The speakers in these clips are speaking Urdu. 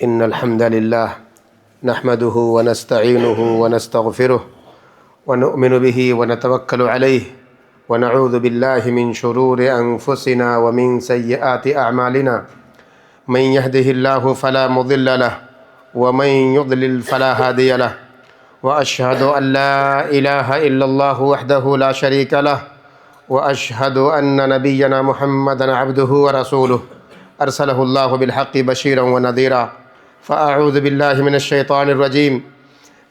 إن الحمد لله نحمده ونستعينه ونستغفره ونؤمن به ونتوكل عليه ونعوذ بالله من شرور أنفسنا ومن سيئات أعمالنا من يهده الله فلا مضل له ومن يضلل فلا هادي له وأشهد أن لا إله إلا الله وحده لا شريك له وأشهد أن نبينا محمدا عبده ورسوله أرسله الله بالحق بشيرا ونذيرا فأعوذ بالله من الشيطان الرجيم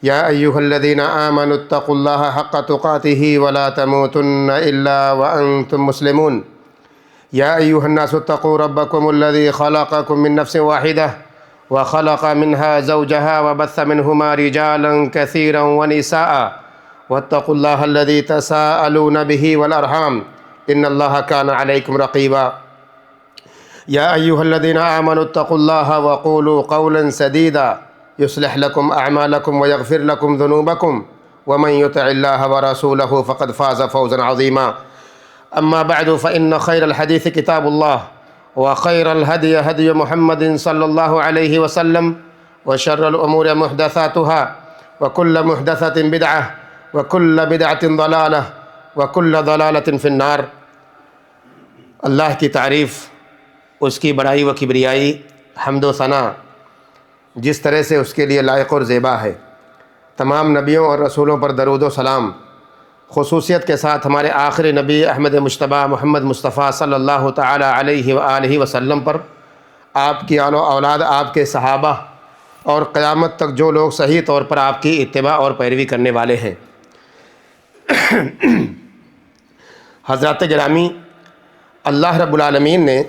يا أيها الذين آمنوا اتقوا الله حق تقاته ولا تموتن إلا وأنتم مسلمون يا أيها الناس اتقوا ربكم الذي خلقكم من نفس واحدة وخلق منها زوجها وبث منهما رجالا كثيرا ونساء واتقوا الله الذي تساءلون به والأرحام إن الله كان عليكم رقيبا يا أيها الذين آمنوا اتقوا الله وقولوا قولا سديدا يصلح لكم أعمالكم ويغفر لكم ذنوبكم ومن يطع الله ورسوله فقد فاز فوزا عظيما أما بعد فإن خير الحديث كتاب الله وخير الهدي هدي محمد صلى الله عليه وسلم وشر الأمور محدثاتها وكل محدثة بدعة وكل بدعة ضلالة وكل ضلالة في النار۔ اللہ کی تعریف، اس کی بڑائی و کبریائی، حمد و ثنا جس طرح سے اس کے لیے لائق اور زیبا ہے۔ تمام نبیوں اور رسولوں پر درود و سلام، خصوصیت کے ساتھ ہمارے آخری نبی احمد مجتبیٰ محمد مصطفیٰ صلی اللہ تعالی علیہ وآلہ وسلم پر، آپ کی آل و اولاد، آپ کے صحابہ اور قیامت تک جو لوگ صحیح طور پر آپ کی اتباع اور پیروی کرنے والے ہیں۔ حضرات گرامی، اللہ رب العالمین نے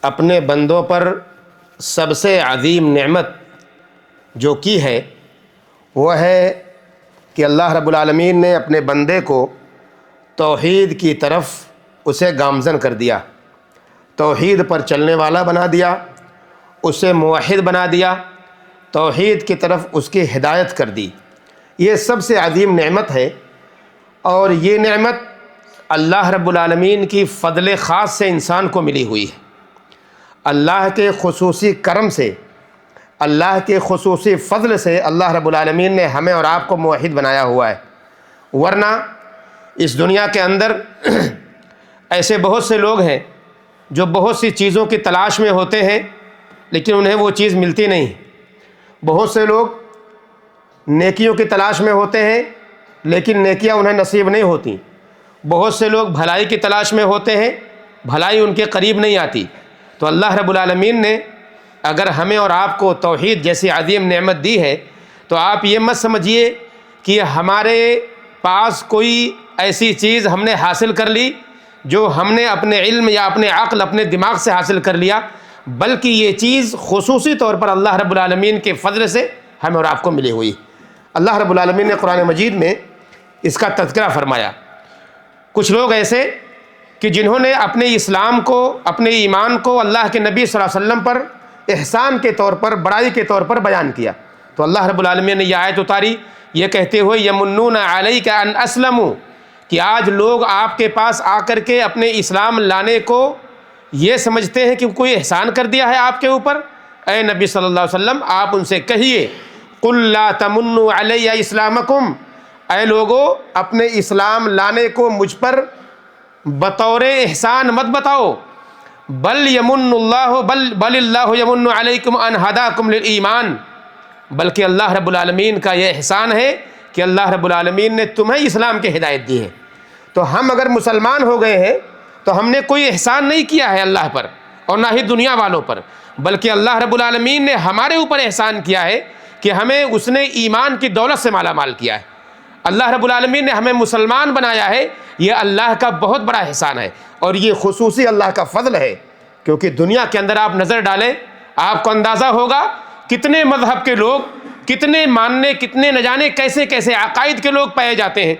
اپنے بندوں پر سب سے عظیم نعمت جو کی ہے وہ ہے کہ اللہ رب العالمین نے اپنے بندے کو توحید کی طرف اسے گامزن کر دیا، توحید پر چلنے والا بنا دیا، اسے موحد بنا دیا، توحید کی طرف اس کی ہدایت کر دی۔ یہ سب سے عظیم نعمت ہے، اور یہ نعمت اللہ رب العالمین کی فضل خاص سے انسان کو ملی ہوئی ہے۔ اللہ کے خصوصی کرم سے، اللہ کے خصوصی فضل سے اللہ رب العالمین نے ہمیں اور آپ کو موحد بنایا ہوا ہے، ورنہ اس دنیا کے اندر ایسے بہت سے لوگ ہیں جو بہت سی چیزوں کی تلاش میں ہوتے ہیں لیکن انہیں وہ چیز ملتی نہیں۔ بہت سے لوگ نیکیوں کی تلاش میں ہوتے ہیں لیکن نیکیاں انہیں نصیب نہیں ہوتی۔ بہت سے لوگ بھلائی کی تلاش میں ہوتے ہیں، بھلائی ان کے قریب نہیں آتی۔ تو اللہ رب العالمین نے اگر ہمیں اور آپ کو توحید جیسی عظیم نعمت دی ہے تو آپ یہ مت سمجھیے کہ ہمارے پاس کوئی ایسی چیز ہم نے حاصل کر لی جو ہم نے اپنے علم یا اپنے عقل، اپنے دماغ سے حاصل کر لیا، بلکہ یہ چیز خصوصی طور پر اللہ رب العالمین کے فضل سے ہمیں اور آپ کو ملی ہوئی۔ اللہ رب العالمین نے قرآن مجید میں اس کا تذکرہ فرمایا۔ کچھ لوگ ایسے کہ جنہوں نے اپنے اسلام کو، اپنے ایمان کو اللہ کے نبی صلی اللہ علیہ وسلم پر احسان کے طور پر، بڑائی کے طور پر بیان کیا، تو اللہ رب العالمین نے یہ آیت اتاری یہ کہتے ہوئے یمنون علیک ان اسلموا، کہ آج لوگ آپ کے پاس آ کر کے اپنے اسلام لانے کو یہ سمجھتے ہیں کہ کوئی احسان کر دیا ہے آپ کے اوپر۔ اے نبی صلی اللہ علیہ وسلم، آپ ان سے کہیے قل لا تمنوا علی اسلامکم، اے لوگو اپنے اسلام لانے کو مجھ پر بطور احسان مت بتاؤ، بل یمن اللہ بل اللہ یمن علیکم ان ہداکم للایمان، بلکہ اللہ رب العالمین کا یہ احسان ہے کہ اللہ رب العالمین نے تمہیں اسلام کی ہدایت دی ہے۔ تو ہم اگر مسلمان ہو گئے ہیں تو ہم نے کوئی احسان نہیں کیا ہے اللہ پر اور نہ ہی دنیا والوں پر، بلکہ اللہ رب العالمین نے ہمارے اوپر احسان کیا ہے کہ ہمیں اس نے ایمان کی دولت سے مالا مال کیا ہے۔ اللہ رب العالمین نے ہمیں مسلمان بنایا ہے، یہ اللہ کا بہت بڑا احسان ہے، اور یہ خصوصی اللہ کا فضل ہے، کیونکہ دنیا کے اندر آپ نظر ڈالیں آپ کو اندازہ ہوگا کتنے مذہب کے لوگ، کتنے ماننے، کتنے نہ جانے کیسے کیسے عقائد کے لوگ پائے جاتے ہیں۔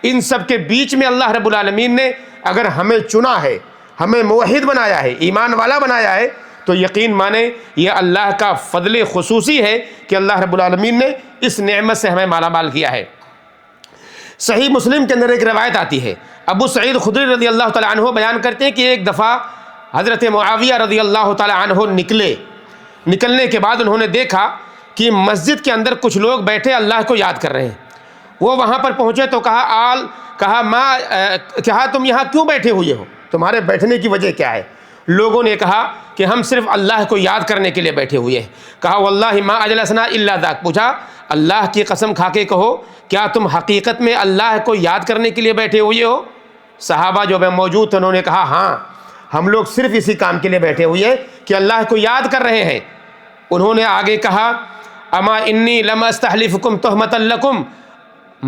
ان سب کے بیچ میں اللہ رب العالمین نے اگر ہمیں چنا ہے، ہمیں موحد بنایا ہے، ایمان والا بنایا ہے، تو یقین مانیں یہ اللہ کا فضل خصوصی ہے کہ اللہ رب العالمین نے اس نعمت سے ہمیں مالا مال کیا ہے۔ صحیح مسلم کے اندر ایک روایت آتی ہے، ابو سعید خدری رضی اللہ تعالیٰ عنہ بیان کرتے ہیں کہ ایک دفعہ حضرت معاویہ رضی اللہ تعالیٰ عنہ نکلے نکلنے کے بعد انہوں نے دیکھا کہ مسجد کے اندر کچھ لوگ بیٹھے اللہ کو یاد کر رہے ہیں۔ وہ وہاں پر پہنچے تو کہا تم یہاں کیوں بیٹھے ہوئے ہو، تمہارے بیٹھنے کی وجہ کیا ہے؟ لوگوں نے کہا کہ ہم صرف اللہ کو یاد کرنے کے لیے بیٹھے ہوئے ہیں۔ کہا واللہ ما اجلسنا الا ذاک، پوچھا اللہ کی قسم کھا کے کہو کیا تم حقیقت میں اللہ کو یاد کرنے کے لیے بیٹھے ہوئے ہو؟ صحابہ جو موجود تھے انہوں نے کہا ہاں، ہم لوگ صرف اسی کام کے لیے بیٹھے ہوئے ہیں کہ اللہ کو یاد کر رہے ہیں۔ انہوں نے آگے کہا اما انی لم استحلفکم تہمۃ لکم،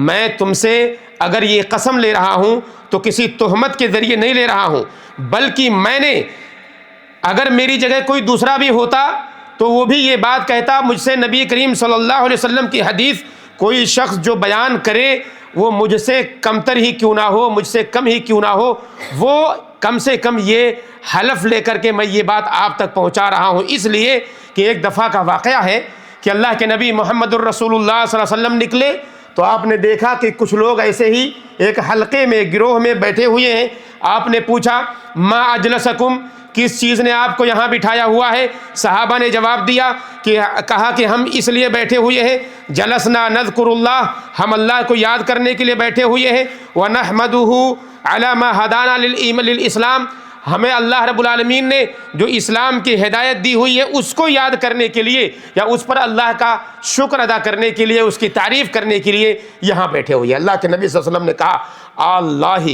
میں تم سے اگر یہ قسم لے رہا ہوں تو کسی تہمت کے ذریعے نہیں لے رہا ہوں، بلکہ میں نے اگر میری جگہ کوئی دوسرا بھی ہوتا تو وہ بھی یہ بات کہتا، مجھ سے نبی کریم صلی اللہ علیہ وسلم کی حدیث کوئی شخص جو بیان کرے وہ مجھ سے کمتر ہی کیوں نہ ہو، مجھ سے کم ہی کیوں نہ ہو، وہ کم سے کم یہ حلف لے کر کے میں یہ بات آپ تک پہنچا رہا ہوں۔ اس لیے کہ ایک دفعہ کا واقعہ ہے کہ اللہ کے نبی محمد الرسول اللہ صلی اللہ علیہ وسلم نکلے تو آپ نے دیکھا کہ کچھ لوگ ایسے ہی ایک حلقے میں گروہ میں بیٹھے ہوئے ہیں۔ آپ نے پوچھا ما اجلسکم، کس چیز نے آپ کو یہاں بٹھایا ہوا ہے؟ صحابہ نے جواب دیا کہا کہ ہم اس لیے بیٹھے ہوئے ہیں جلسنا نذکر اللہ، ہم اللہ کو یاد کرنے کے لیے بیٹھے ہوئے ہیں، وَنَحْمَدُهُ عَلَى مَا هَدَانَا لِلْإِسْلَامِ، ہمیں اللہ رب العالمین نے جو اسلام کی ہدایت دی ہوئی ہے اس کو یاد کرنے کے لیے یا اس پر اللہ کا شکر ادا کرنے کے لیے، اس کی تعریف کرنے کے لیے یہاں بیٹھے ہوئے ہیں۔ اللہ کے نبی صلی اللہ علیہ وسلم نے کہا اللہ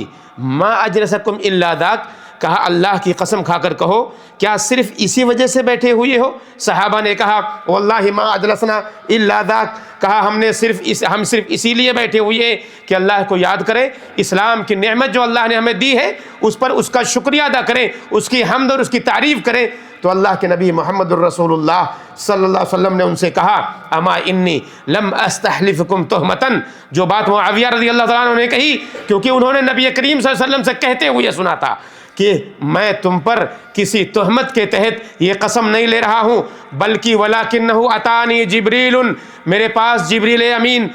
ما اجلسکم الا ذاک، کہا اللہ کی قسم کھا کر کہو کیا صرف اسی وجہ سے بیٹھے ہوئے ہو؟ صحابہ نے کہا واللہ ما اجلسنا الا ذاک، کہا ہم صرف اسی لیے بیٹھے ہوئے ہیں کہ اللہ کو یاد کریں، اسلام کی نعمت جو اللہ نے ہمیں دی ہے اس پر اس کا شکریہ ادا کریں، اس کی حمد اور اس کی تعریف کریں۔ تو اللہ کے نبی محمد الرسول اللہ صلی اللہ علیہ وسلم نے ان سے کہا اما انی لم استحلفکم تہمتن، جو بات معاویہ رضی اللہ تعالیٰ عنہ نے کہی کیونکہ انہوں نے نبی کریم صلی اللہ علیہ وسلم سے کہتے ہوئے سنا تھا کہ میں تم پر کسی تہمت کے تحت یہ قسم نہیں لے رہا ہوں، بلکہ وَلَكِنَّهُ أَتَانِي جِبْرِيلٌ، میرے پاس جبریل امین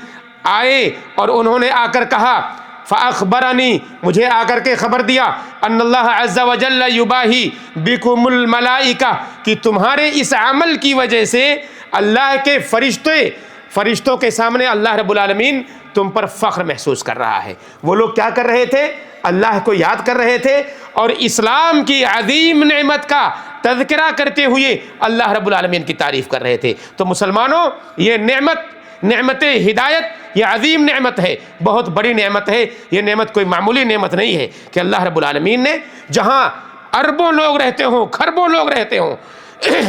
آئے اور انہوں نے آ کر کہا فَأَخْبَرَنِي، مجھے آ کر کے خبر دیا ان اللہ عز وجل یباہی بکم الملائکہ، کہ تمہارے اس عمل کی وجہ سے اللہ کے فرشتوں کے سامنے اللہ رب العالمین تم پر فخر محسوس کر رہا ہے۔ وہ لوگ کیا کر رہے تھے؟ اللہ کو یاد کر رہے تھے اور اسلام کی عظیم نعمت کا تذکرہ کرتے ہوئے اللہ رب العالمین کی تعریف کر رہے تھے۔ تو مسلمانوں، یہ نعمت ہدایت یہ عظیم نعمت ہے، بہت بڑی نعمت ہے، یہ نعمت کوئی معمولی نعمت نہیں ہے کہ اللہ رب العالمین نے جہاں اربوں لوگ رہتے ہوں، کھربوں لوگ رہتے ہوں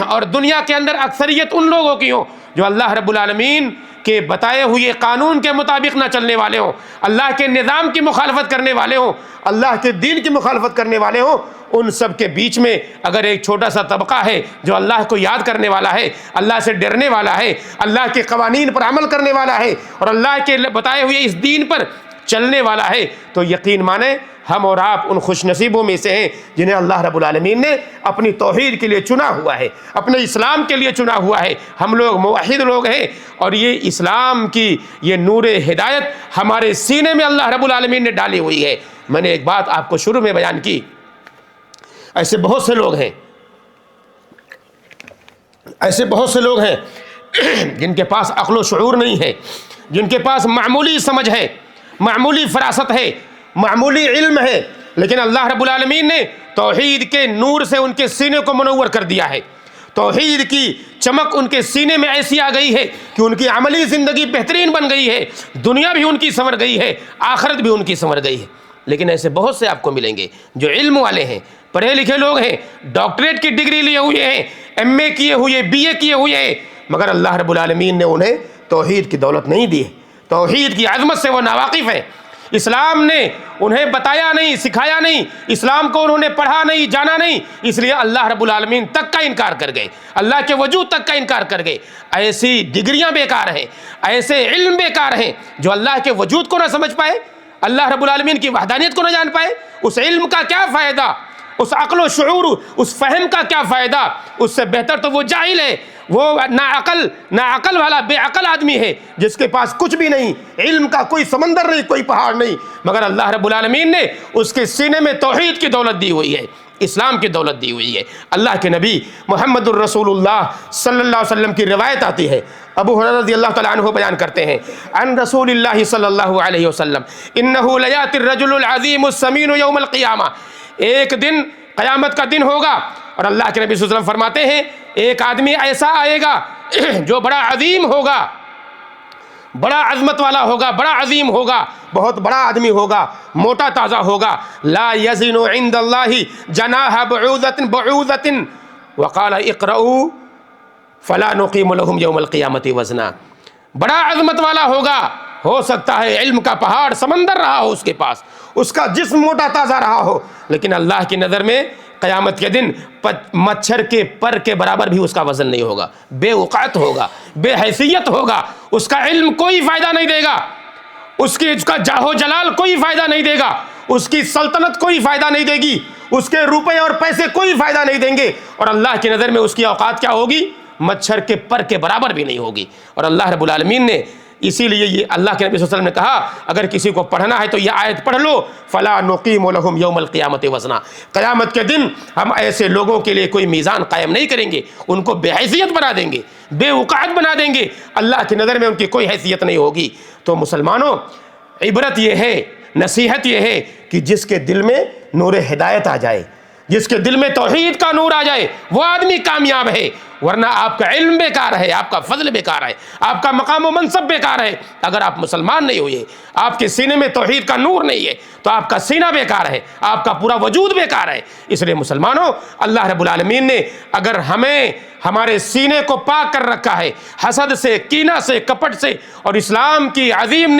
اور دنیا کے اندر اکثریت ان لوگوں کی ہوں جو اللہ رب العالمین کے بتائے ہوئے قانون کے مطابق نہ چلنے والے ہوں، اللہ کے نظام کی مخالفت کرنے والے ہوں، اللہ کے دین کی مخالفت کرنے والے ہوں، ان سب کے بیچ میں اگر ایک چھوٹا سا طبقہ ہے جو اللہ کو یاد کرنے والا ہے، اللہ سے ڈرنے والا ہے، اللہ کے قوانین پر عمل کرنے والا ہے اور اللہ کے بتائے ہوئے اس دین پر چلنے والا ہے، تو یقین مانیں ہم اور آپ ان خوش نصیبوں میں سے ہیں جنہیں اللہ رب العالمین نے اپنی توحید کے لیے چنا ہوا ہے، اپنے اسلام کے لیے چنا ہوا ہے۔ ہم لوگ موحد لوگ ہیں اور یہ اسلام کی یہ نور ہدایت ہمارے سینے میں اللہ رب العالمین نے ڈالی ہوئی ہے۔ میں نے ایک بات آپ کو شروع میں بیان کی، ایسے بہت سے لوگ ہیں جن کے پاس عقل و شعور نہیں ہے، جن کے پاس معمولی سمجھ ہے، معمولی فراست ہے، معمولی علم ہے، لیکن اللہ رب العالمین نے توحید کے نور سے ان کے سینے کو منور کر دیا ہے۔ توحید کی چمک ان کے سینے میں ایسی آ گئی ہے کہ ان کی عملی زندگی بہترین بن گئی ہے، دنیا بھی ان کی سنور گئی ہے، آخرت بھی ان کی سنور گئی ہے۔ لیکن ایسے بہت سے آپ کو ملیں گے جو علم والے ہیں، پڑھے لکھے لوگ ہیں، ڈاکٹریٹ کی ڈگری لیے ہوئے ہیں، ایم اے کیے ہوئے، بی اے کیے ہوئے ہیں، مگر اللہ رب العالمین نے انہیں توحید کی دولت نہیں دی ہے، توحید کی عظمت سے وہ ناواقف ہیں۔ اسلام نے انہیں بتایا نہیں، سکھایا نہیں، اسلام کو انہوں نے پڑھا نہیں، جانا نہیں، اس لیے اللہ رب العالمین تک کا انکار کر گئے، اللہ کے وجود تک کا انکار کر گئے۔ ایسی ڈگریاں بیکار ہیں، ایسے علم بیکار ہیں جو اللہ کے وجود کو نہ سمجھ پائے، اللہ رب العالمین کی وحدانیت کو نہ جان پائے، اس علم کا کیا فائدہ، اس عقل و شعور، اس فہم کا کیا فائدہ؟ اس سے بہتر تو وہ جاہل ہے، وہ ناعقل والا بے عقل آدمی ہے جس کے پاس کچھ بھی نہیں، علم کا کوئی سمندر نہیں، کوئی پہاڑ نہیں، مگر اللہ رب العالمین نے اس کے سینے میں توحید کی دولت دی ہوئی ہے۔ اسلام کی دولت دی ہوئی ہے۔ اللہ کے نبی محمد الرسول اللہ صلی اللہ علیہ وسلم کی روایت آتی ہے، ابو ہریرہ رضی اللہ تعالیٰ عنہ بیان کرتے ہیں، عن رسول اللہ صلی اللہ علیہ وسلم انہ لیاتی الرجل العظیم السمین یوم القیامہ، ایک دن قیامت کا دن ہوگا اور اللہ کے نبی صلی اللہ علیہ وسلم فرماتے ہیں ایک آدمی ایسا آئے گا جو بڑا عظیم ہوگا، بڑا عظمت والا ہوگا، بڑا عظیم ہوگا، بہت بڑا آدمی ہوگا، موٹا تازہ ہوگا، لا یزن عند اللہ جناح بعوضۃ وقال اقرؤوا فلا نقیم لهم یوم القیامۃ وزنا، بڑا عظمت والا ہوگا، ہو سکتا ہے علم کا پہاڑ سمندر رہا ہو اس کے پاس، اس کا جسم موٹا تازہ رہا ہو، لیکن اللہ کی نظر میں قیامت کے دن مچھر کے پر کے برابر بھی اس کا وزن نہیں ہوگا، بے وقعت ہوگا، بے حیثیت ہوگا، اس کا علم کوئی فائدہ نہیں دے گا، اس کا جاہ و جلال کوئی فائدہ نہیں دے گا، اس کی سلطنت کوئی فائدہ نہیں دے گی، اس کے روپے اور پیسے کوئی فائدہ نہیں دیں گے، اور اللہ کی نظر میں اس کی اوقات کیا ہوگی؟ مچھر کے پر کے برابر بھی نہیں ہوگی۔ اور اللہ رب العالمین نے اسی لیے یہ اللہ کے نبی صلی اللہ علیہ وسلم نے کہا اگر کسی کو پڑھنا ہے تو یہ آیت پڑھ لو، فلا نقیم لهم یوم القیامۃ وزنا، قیامت کے دن ہم ایسے لوگوں کے لیے کوئی میزان قائم نہیں کریں گے، ان کو بے حیثیت بنا دیں گے، بے وقعت بنا دیں گے، اللہ کی نظر میں ان کی کوئی حیثیت نہیں ہوگی۔ تو مسلمانوں، عبرت یہ ہے، نصیحت یہ ہے کہ جس کے دل میں نور ہدایت آ جائے، جس کے دل میں توحید کا نور آ جائے، وہ آدمی کامیاب ہے، ورنہ آپ کا علم بیکار ہے، آپ کا فضل بیکار ہے، آپ کا مقام و منصب بیکار ہے۔ اگر آپ مسلمان نہیں ہوئے، آپ کے سینے میں توحید کا نور نہیں ہے تو آپ کا سینہ بیکار ہے، آپ کا پورا وجود بیکار ہے۔ اس لیے مسلمانوں، اللہ رب العالمین نے اگر ہمیں ہمارے سینے کو پاک کر رکھا ہے حسد سے، کینہ سے، کپٹ سے، اور اسلام کی عظیم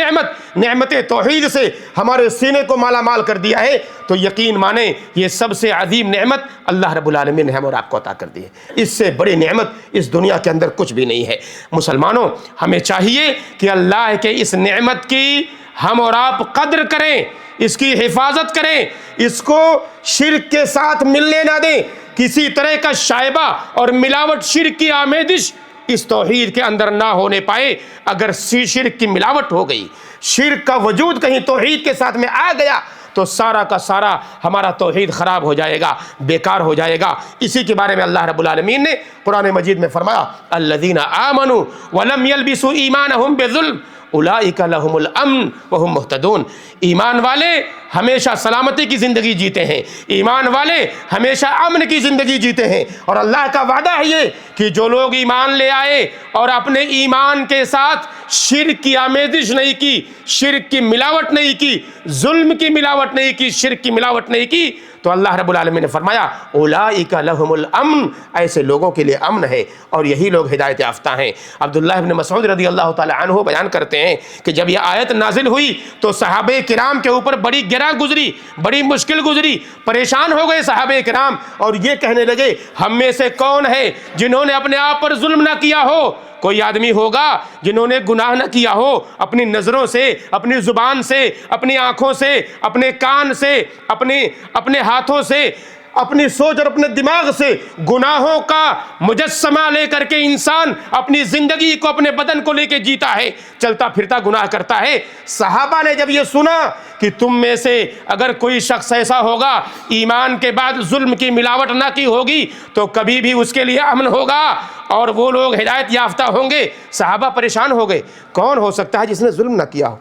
نعمت توحید سے ہمارے سینے کو مالا مال کر دیا ہے، تو یقین مانیں یہ سب سے عظیم نعمت اللہ رب العالمین نے ہم اور آپ کو عطا کر دی ہے۔ اس سے بڑی نعمت اس دنیا کے اندر کچھ بھی نہیں ہے۔ مسلمانوں، ہمیں چاہیے کہ اللہ کے اس نعمت کی ہم اور آپ قدر کریں، اس کی حفاظت کریں، اس کو شرک کے ساتھ ملنے نہ دیں، کسی طرح کا شائبہ اور ملاوٹ، شرک کی آمیزش اس توحید کے اندر نہ ہونے پائے۔ اگر شرک کی ملاوٹ ہو گئی، شرک کا وجود کہیں توحید کے ساتھ میں آ گیا تو سارا کا سارا ہمارا توحید خراب ہو جائے گا، بیکار ہو جائے گا۔ اسی کے بارے میں اللہ رب العالمین نے قرآن مجید میں فرمایا الذین آمنوا ولم یلبسوا ایمانہم بظلم اولئک لہم الامن وہم مہتدون، ایمان والے ہمیشہ سلامتی کی زندگی جیتے ہیں، ایمان والے ہمیشہ امن کی زندگی جیتے ہیں، اور اللہ کا وعدہ ہے یہ کہ جو لوگ ایمان لے آئے اور اپنے ایمان کے ساتھ شرک کی آمیزش نہیں کی، شرک کی ملاوٹ نہیں کی، ظلم کی ملاوٹ نہیں کی، شرک کی ملاوٹ نہیں کی، تو اللہ رب العالمین نے فرمایا اولئک لہم الامن، ایسے لوگوں کے لیے امن ہے اور یہی لوگ ہدایت یافتہ ہیں۔ عبداللہ ابن مسعود رضی اللہ تعالی عنہ بیان کرتے ہیں کہ جب یہ آیت نازل ہوئی تو صحابہ کرام کے اوپر بڑی گراں گزری، بڑی مشکل گزری، پریشان ہو گئے صحابہ کرام، اور یہ کہنے لگے ہم میں سے کون ہے جنہوں نے اپنے آپ پر ظلم نہ کیا ہو؟ کوئی آدمی ہوگا جنہوں نے گناہ نہ کیا ہو، اپنی نظروں سے، اپنی زبان سے، اپنی آنکھوں سے، اپنے کان سے، اپنے ہاتھوں سے، اپنی سوچ اور اپنے دماغ سے گناہوں کا مجسمہ لے کر کے انسان اپنی زندگی کو، اپنے بدن کو لے کے جیتا ہے، چلتا پھرتا گناہ کرتا ہے۔ صحابہ نے جب یہ سنا کہ تم میں سے اگر کوئی شخص ایسا ہوگا ایمان کے بعد ظلم کی ملاوٹ نہ کی ہوگی تو کبھی بھی اس کے لیے امن ہوگا اور وہ لوگ ہدایت یافتہ ہوں گے، صحابہ پریشان ہو گئے، کون ہو سکتا ہے جس نے ظلم نہ کیا ہو؟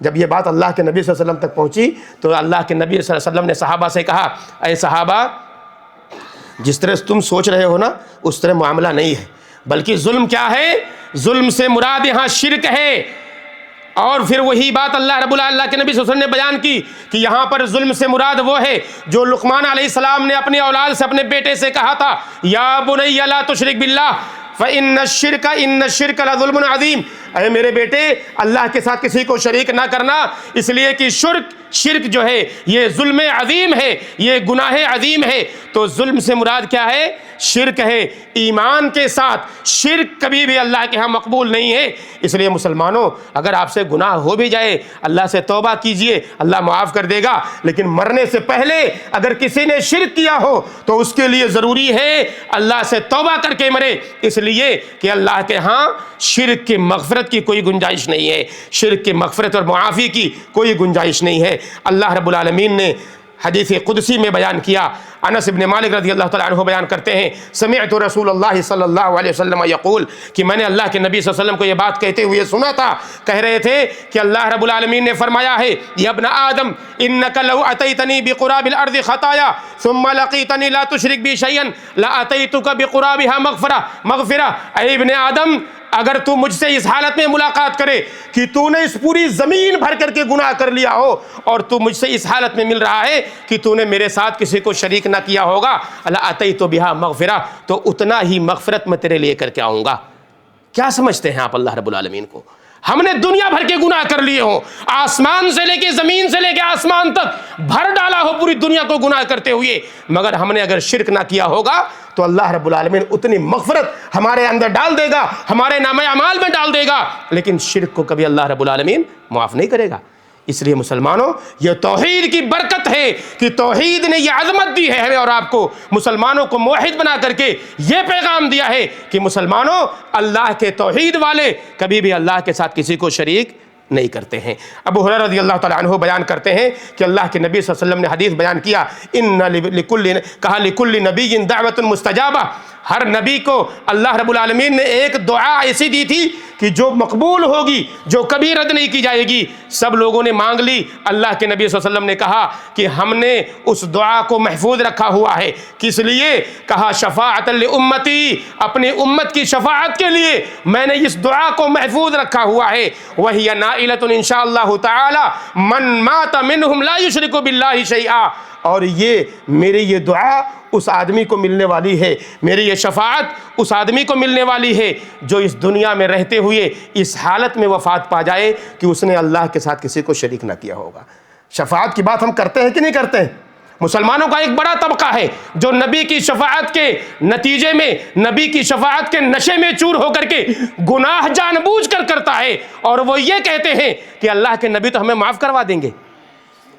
جب یہ بات اللہ کے نبی صلی اللہ علیہ وسلم تک پہنچی تو اللہ کے نبی صلی اللہ علیہ وسلم نے صحابہ سے کہا اے صحابہ، جس طرح تم سوچ رہے ہو نا اس طرح معاملہ نہیں ہے، بلکہ ظلم کیا ہے؟ ظلم سے مراد یہاں شرک ہے۔ اور پھر وہی بات اللہ رب اللہ کے نبی صلی اللہ علیہ وسلم نے بیان کی کہ یہاں پر ظلم سے مراد وہ ہے جو لقمان علیہ السلام نے اپنی اولاد سے، اپنے بیٹے سے کہا تھا یا بنی لا تشرک باللہ فإن الشرک لظلم عظیم، اے میرے بیٹے اللہ کے ساتھ کسی کو شریک نہ کرنا، اس لیے کہ شرک جو ہے یہ ظلم عظیم ہے، یہ گناہ عظیم ہے۔ تو ظلم سے مراد کیا ہے؟ شرک ہے۔ ایمان کے ساتھ شرک کبھی بھی اللہ کے ہاں مقبول نہیں ہے۔ اس لیے مسلمانوں، اگر آپ سے گناہ ہو بھی جائے اللہ سے توبہ کیجئے، اللہ معاف کر دے گا، لیکن مرنے سے پہلے اگر کسی نے شرک کیا ہو تو اس کے لیے ضروری ہے اللہ سے توبہ کر کے مرے، اس لیے کہ اللہ کے ہاں شرک کی مغفرت کی کوئی گنجائش نہیں ہے، شرک کی مغفرت اور معافی کی کوئی گنجائش نہیں ہے۔ اللہ رب العالمین نے حدیث قدسی میں بیان کیا۔ انس بن مالک رضی اللہ تعالیٰ عنہ بیان کرتے ہیں سمعت رسول اللہ صلی اللہ علیہ وسلم یقول، کہ میں نے اللہ کے نبی صلی اللہ علیہ وسلم کو یہ بات کہتے ہوئے سنا تھا، کہہ رہے تھے کہ اللہ رب العالمین نے فرمایا ہے یا ابن آدم انک لو اتیتنی بقراب الارض خطایا ثم لقیتنی لا تشرک بی شیئا لاتیتک بقرابها مغفرہ۔ اے ابن آدم، اگر تو مجھ سے اس حالت میں ملاقات کرے کہ تو نے اس پوری زمین بھر کر کے گناہ کر لیا ہو، اور تو مجھ سے اس حالت میں مل رہا ہے کہ تو نے میرے ساتھ کسی کو شریک نہ کیا ہوگا، لاتیت بہا مغفرہ، تو اتنا ہی مغفرت میں تیرے لے کر کے آؤں گا۔ کیا سمجھتے ہیں آپ اللہ رب العالمین کو؟ ہم نے دنیا بھر کے گناہ کر لیے ہوں، آسمان سے لے کے زمین سے لے کے آسمان تک بھر ڈالا ہو پوری دنیا کو گناہ کرتے ہوئے، مگر ہم نے اگر شرک نہ کیا ہوگا تو اللہ رب العالمین اتنی مغفرت ہمارے اندر ڈال دے گا، ہمارے نامہ اعمال میں ڈال دے گا، لیکن شرک کو کبھی اللہ رب العالمین معاف نہیں کرے گا۔ اس لیے مسلمانوں، یہ توحید کی برکت ہے کہ توحید نے یہ عظمت دی ہے ہمیں اور آپ کو، مسلمانوں کو موحد بنا کر کے یہ پیغام دیا ہے کہ مسلمانوں، اللہ کے توحید والے کبھی بھی اللہ کے ساتھ کسی کو شریک نہیں کرتے ہیں۔ ابو ہریرہ رضی اللہ تعالیٰ عنہ بیان کرتے ہیں کہ اللہ کے نبی صلی اللہ علیہ وسلم نے حدیث بیان کیا، لکل نبی دعوت مستجابہ، ہر نبی کو اللہ رب العالمین نے ایک دعا ایسی دی تھی کہ جو مقبول ہوگی، جو کبھی رد نہیں کی جائے گی۔ سب لوگوں نے مانگ لی، اللہ کے نبی صلی اللہ علیہ وسلم نے کہا کہ ہم نے اس دعا کو محفوظ رکھا ہوا ہے، کس لیے؟ کہا شفاعت لامتی، اپنی امت کی شفاعت کے لیے میں نے اس دعا کو محفوظ رکھا ہوا ہے۔ وہی نائلۃ ان شاء اللہ تعالی من مات منہم لا یشرک باللہ شیئا، اور یہ میری یہ دعا اس آدمی کو ملنے والی ہے، میری یہ شفاعت اس آدمی کو ملنے والی ہے جو اس دنیا میں رہتے ہوئے اس حالت میں وفات پا جائے کہ اس نے اللہ کے ساتھ کسی کو شریک نہ کیا ہوگا۔ شفاعت کی بات ہم کرتے ہیں کہ نہیں کرتے ہیں؟ مسلمانوں کا ایک بڑا طبقہ ہے جو نبی کی شفاعت کے نتیجے میں، نبی کی شفاعت کے نشے میں چور ہو کر کے گناہ جان بوجھ کر کرتا ہے، اور وہ یہ کہتے ہیں کہ اللہ کے نبی تو ہمیں معاف کروا دیں گے،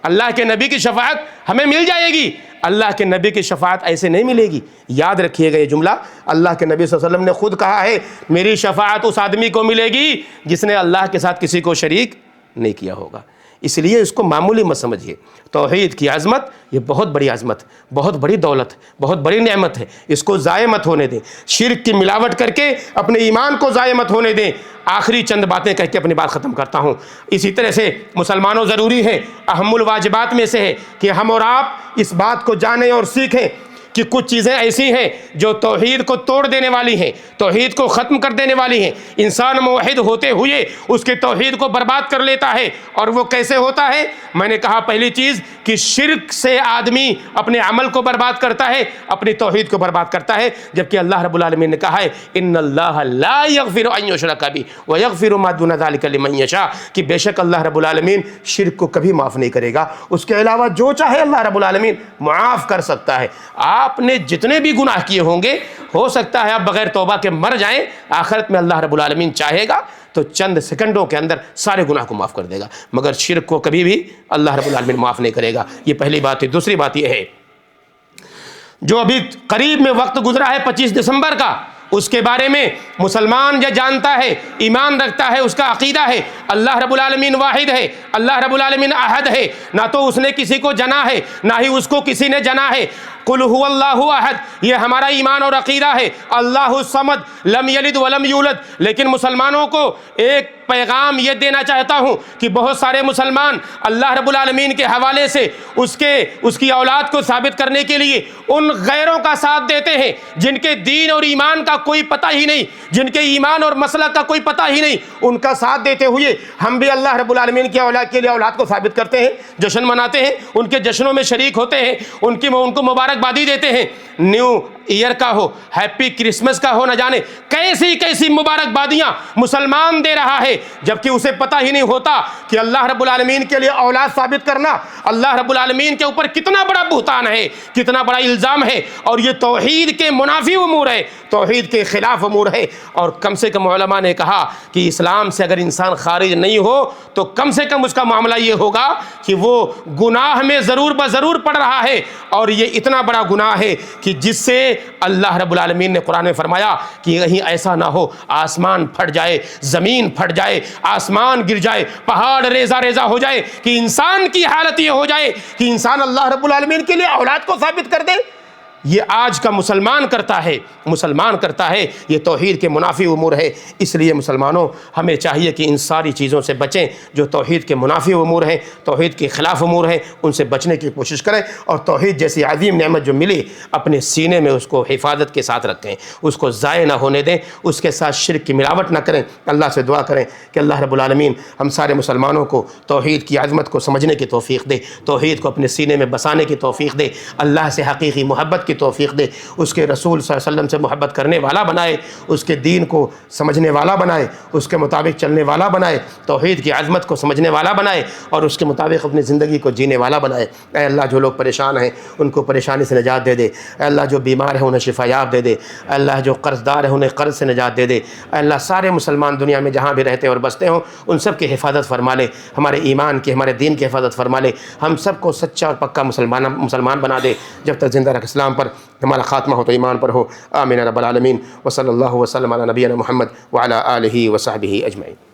اللہ کے نبی کی شفاعت ہمیں مل جائے گی۔ اللہ کے نبی کی شفاعت ایسے نہیں ملے گی۔ یاد رکھیے گا یہ جملہ، اللہ کے نبی صلی اللہ علیہ وسلم نے خود کہا ہے میری شفاعت اس آدمی کو ملے گی جس نے اللہ کے ساتھ کسی کو شریک نہیں کیا ہوگا۔ اس لیے اس کو معمولی مت سمجھیے، توحید کی عظمت یہ بہت بڑی عظمت، بہت بڑی دولت، بہت بڑی نعمت ہے، اس کو ضائع مت ہونے دیں، شرک کی ملاوٹ کر کے اپنے ایمان کو ضائع مت ہونے دیں۔ آخری چند باتیں کہہ کے اپنی بات ختم کرتا ہوں۔ اسی طرح سے مسلمانوں، ضروری ہے، اہم الواجبات میں سے ہے کہ ہم اور آپ اس بات کو جانیں اور سیکھیں کہ کچھ چیزیں ایسی ہیں جو توحید کو توڑ دینے والی ہیں، توحید کو ختم کر دینے والی ہیں۔ انسان موحد ہوتے ہوئے اس کے توحید کو برباد کر لیتا ہے، اور وہ کیسے ہوتا ہے؟ میں نے کہا پہلی چیز کہ شرک سے آدمی اپنے عمل کو برباد کرتا ہے، اپنی توحید کو برباد کرتا ہے، جبکہ اللہ رب العالمین نے کہا ہے ان اللہ لا یغفر ان یشرک بہ ویغفر ما دون ذلک لمن یشاء، کہ بے شک اللہ رب العالمین شرک کو کبھی معاف نہیں کرے گا، اس کے علاوہ جو چاہے اللہ رب العالمین معاف کر سکتا ہے۔ آپ نے جتنے بھی گناہ کیے ہوں گے، ہو سکتا ہے آپ بغیر توبہ کے مر جائیں، آخرت میں اللہ رب العالمین چاہے گا تو چند سیکنڈوں کے اندر سارے گناہ کو معاف کر دے گا، مگر شرک کو کبھی بھی اللہ رب العالمین معاف نہیں کرے گا۔ یہ پہلی بات ہے۔ دوسری بات یہ ہے، جو ابھی قریب میں وقت گزرا ہے 25 دسمبر کا، اس کے بارے میں مسلمان یہ جانتا ہے، ایمان رکھتا ہے، اس کا عقیدہ ہے اللہ رب العالمین واحد ہے، اللہ رب العالمین احد ہے، نہ تو اس نے کسی کو جنا ہے نہ ہی اس کو کسی نے جنا ہے۔ قل هو اللہ احد، یہ ہمارا ایمان اور عقیدہ ہے۔ اللہ الصمد، لم یلد ولم یولد۔ لیکن مسلمانوں کو ایک پیغام یہ دینا چاہتا ہوں کہ بہت سارے مسلمان اللہ رب العالمین کے حوالے سے اس کی اولاد کو ثابت کرنے کے لیے ان غیروں کا ساتھ دیتے ہیں جن کے دین اور ایمان کا کوئی پتہ ہی نہیں، جن کے ایمان اور مسلک کا کوئی پتہ ہی نہیں، ان کا ساتھ دیتے ہوئے ہم بھی اللہ رب العالمین کی اولاد کے لیے اولاد کو ثابت کرتے ہیں، جشن مناتے ہیں، ان کے جشنوں میں شریک ہوتے ہیں، ان کو مبارکبادی دیتے ہیں۔ نیو ایئر کا ہو، ہیپی کرسمس کا ہو، نہ جانے کیسی کیسی مبارکبادیاں مسلمان دے رہا ہے، جبکہ اسے پتہ ہی نہیں ہوتا کہ اللہ رب العالمین کے لیے اولاد ثابت کرنا اللہ رب العالمین کے اوپر کتنا بڑا بہتان ہے، کتنا بڑا الزام ہے، اور یہ توحید کے منافی امور ہے، توحید کے خلاف امور ہے۔ اور کم سے کم علماء نے کہا کہ اسلام سے اگر انسان خارج نہیں ہو تو کم سے کم اس کا معاملہ یہ ہوگا کہ وہ گناہ میں ضرور بضرور پڑ رہا ہے، اور یہ اتنا بڑا گناہ ہے کہ جس سے اللہ رب العالمین نے قرآن میں فرمایا کہ کہیں ایسا نہ ہو آسمان پھٹ جائے، زمین پھٹ جائے، آسمان گر جائے، پہاڑ ریزہ ریزہ ہو جائے، کہ انسان کی حالت یہ ہو جائے کہ انسان اللہ رب العالمین کے لیے اولاد کو ثابت کر دے۔ یہ آج کا مسلمان کرتا ہے، یہ توحید کے منافی امور ہے۔ اس لیے مسلمانوں ہمیں چاہیے کہ ان ساری چیزوں سے بچیں جو توحید کے منافی امور ہیں، توحید کے خلاف امور ہیں، ان سے بچنے کی کوشش کریں، اور توحید جیسی عظیم نعمت جو ملی اپنے سینے میں اس کو حفاظت کے ساتھ رکھیں، اس کو ضائع نہ ہونے دیں، اس کے ساتھ شرک کی ملاوٹ نہ کریں۔ اللہ سے دعا کریں کہ اللہ رب العالمین ہم سارے مسلمانوں کو توحید کی عظمت کو سمجھنے کی توفیق دے، توحید کو اپنے سینے میں بسانے کی توفیق دے، اللہ سے حقیقی محبت کی توفیق دے، اس کے رسول صلی اللہ علیہ وسلم سے محبت کرنے والا بنائے، اس کے دین کو سمجھنے والا بنائے، اس کے مطابق چلنے والا بنائے، توحید کی عظمت کو سمجھنے والا بنائے، اور اس کے مطابق اپنی زندگی کو جینے والا بنائے۔ اے اللہ جو لوگ پریشان ہیں ان کو پریشانی سے نجات دے دے، اے اللہ جو بیمار ہیں انہیں شفا یاب دے دے، اے اللہ جو قرض دار ہیں انہیں قرض سے نجات دے دے، اے اللہ سارے مسلمان دنیا میں جہاں بھی رہتے اور بستے ہوں ان سب کی حفاظت فرما لے، ہمارے ایمان کی، ہمارے دین کی حفاظت فرما لے، ہم سب کو سچا اور پکا مسلمان بنا دے، جب تک زندہ رکھ اسلام پر، ہمارا خاتمہ ہو تو ایمان پر ہو۔ آمین رب العالمین، وصلی اللہ وسلم علی نبینا محمد وعلی آلہ وصحبہ اجمعین۔